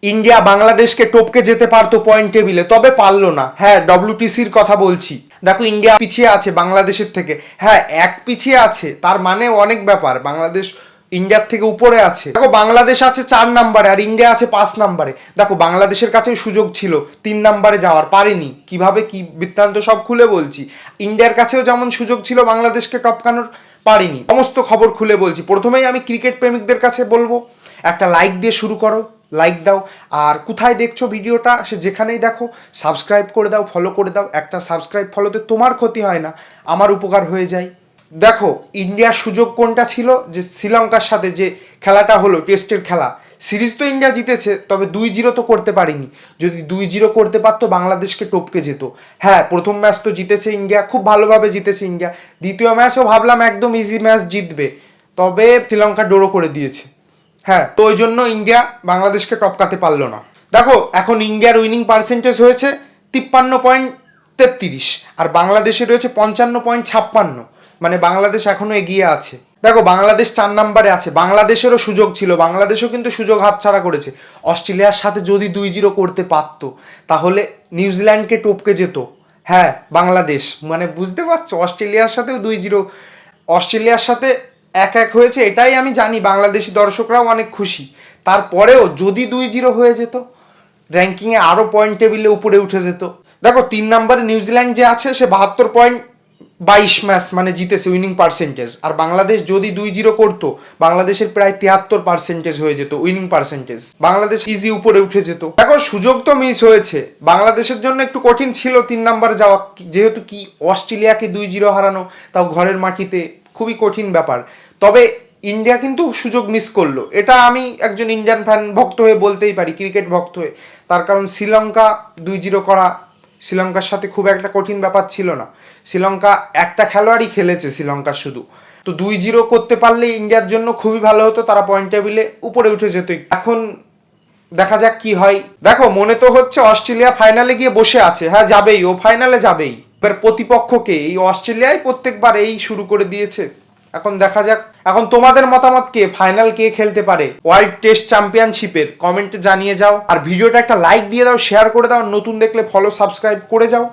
India বাংলাদেশকে টপকে যেতে পারতো পয়েন্ট টেবিলে, তবে পারলো না। হ্যাঁ, ডব্লিউটিসির কথা বলছি। দেখো, ইন্ডিয়া পিছিয়ে আছে বাংলাদেশের থেকে। হ্যাঁ, এক পিছিয়ে আছে, তার মানে অনেক ব্যাপার। বাংলাদেশ ইন্ডিয়ার থেকে উপরে আছে। দেখো, বাংলাদেশ আছে 4 নম্বরে আর ইন্ডিয়া আছে 5 নম্বরে। দেখো, বাংলাদেশের কাছেও সুযোগ ছিল 3 নম্বরে যাওয়ার, পারেনি। কিভাবে কি বৃত্তান্ত সব খুলে বলছি। ইন্ডিয়ার কাছেও যেমন সুযোগ ছিল বাংলাদেশকে টপকানোর, পারেনি। সমস্ত খবর খুলে বলছি। প্রথমেই আমি ক্রিকেট প্রেমিকদের কাছে বলবো, একটা লাইক দিয়ে শুরু করো, লাইক দাও। আর কোথায় দেখছো ভিডিওটা, সে যেখানেই দেখো, সাবস্ক্রাইব করে দাও, ফলো করে দাও। একটা সাবস্ক্রাইব ফলোতে তোমার ক্ষতি হয় না, আমার উপকার হয়ে যায়। দেখো, ইন্ডিয়ার সুযোগ কোনটা ছিল, যে শ্রীলঙ্কার সাথে যে খেলাটা হলো, টেস্টের খেলা, সিরিজ তো ইন্ডিয়া জিতেছে, তবে 2-0 তো করতে পারিনি। যদি 2-0 করতে পারতো, বাংলাদেশকে টপকে যেত। হ্যাঁ, প্রথম ম্যাচ তো জিতেছে ইন্ডিয়া, খুব ভালোভাবে জিতেছে ইন্ডিয়া। দ্বিতীয় ম্যাচও ভাবলাম একদম ইজি ম্যাচ জিতবে, তবে শ্রীলঙ্কা ড্র করে দিয়েছে। হ্যাঁ, তো ওই জন্য ইন্ডিয়া বাংলাদেশকে টপকাতে পারলো না। দেখো, এখন ইন্ডিয়ার উইনিং পার্সেন্টেজ হয়েছে 53.33, আর বাংলাদেশে রয়েছে 55.56। মানে বাংলাদেশ এখনো এগিয়ে আছে। দেখো, বাংলাদেশ 4 নম্বরে আছে। বাংলাদেশেরও সুযোগ ছিল, বাংলাদেশও কিন্তু সুযোগ হাতছাড়া করেছে। অস্ট্রেলিয়ার সাথে যদি 2-0 করতে পারতো, তাহলে নিউজিল্যান্ডকে টপকে যেত। হ্যাঁ, বাংলাদেশ, মানে বুঝতে পারছো, অস্ট্রেলিয়ার সাথেও 2-0, অস্ট্রেলিয়ার সাথে 1-1 হয়েছে, এটাই আমি জানি। বাংলাদেশি দর্শকরাও অনেক খুশি। তারপরেও যদি 2-0 হয়ে যেত, র্যাঙ্কিংয়ে আরও পয়েন্ট টেবিলে উপরে উঠে যেত। দেখো, 3 নম্বরে নিউজিল্যান্ড যে আছে, সে 72.22 ম্যাচ মানে জিতেছে, উইনিং পার্সেন্টেজ। আর বাংলাদেশ যদি 2-0 করতো, বাংলাদেশের প্রায় 73% হয়ে যেত উইনিং পার্সেন্টেজ। বাংলাদেশ ইজি উপরে উঠে যেত। দেখো, সুযোগ তো মিস হয়েছে। বাংলাদেশের জন্য একটু কঠিন ছিল 3 নম্বরে যাওয়া, যেহেতু কি অস্ট্রেলিয়াকে 2-0 হারানো, তাও ঘরের মাটিতে, খুবই কঠিন ব্যাপার। তবে ইন্ডিয়া কিন্তু সুযোগ মিস করলো, এটা আমি একজন ইন্ডিয়ান ফ্যান ভক্ত হয়ে বলতেই পারি, ক্রিকেট ভক্ত হয়ে। তার কারণ শ্রীলঙ্কা 2-0 করা শ্রীলঙ্কার সাথে খুব একটা কঠিন ব্যাপার ছিল না। শ্রীলঙ্কা একটা খেলোয়াড়ই খেলেছে শ্রীলঙ্কার শুধু। তো 2-0 করতে পারলে ইন্ডিয়ার জন্য খুবই ভালো হতো, তারা পয়েন্ট টেবিলে উপরে উঠে যেত। এখন দেখা যাক কি হয়। দেখো, মনে তো হচ্ছে অস্ট্রেলিয়া ফাইনালে গিয়ে বসে আছে। হ্যাঁ, যাবেই, ও ফাইনালে যাবেই। এবার প্রতিপক্ষকে এই অস্ট্রেলিয়াই প্রত্যেকবার এই শুরু করে দিয়েছে। এখন দেখা যাক। এখন তোমাদের মতামত, কে ফাইনাল, কে খেলতে পারে ওয়ার্ল্ড টেস্ট চ্যাম্পিয়নশিপের, কমেন্টে জানিয়ে যাও। আর ভিডিওটা একটা লাইক দিয়ে দাও, শেয়ার করে দাও, নতুন দেখলে ফলো সাবস্ক্রাইব করে যাও।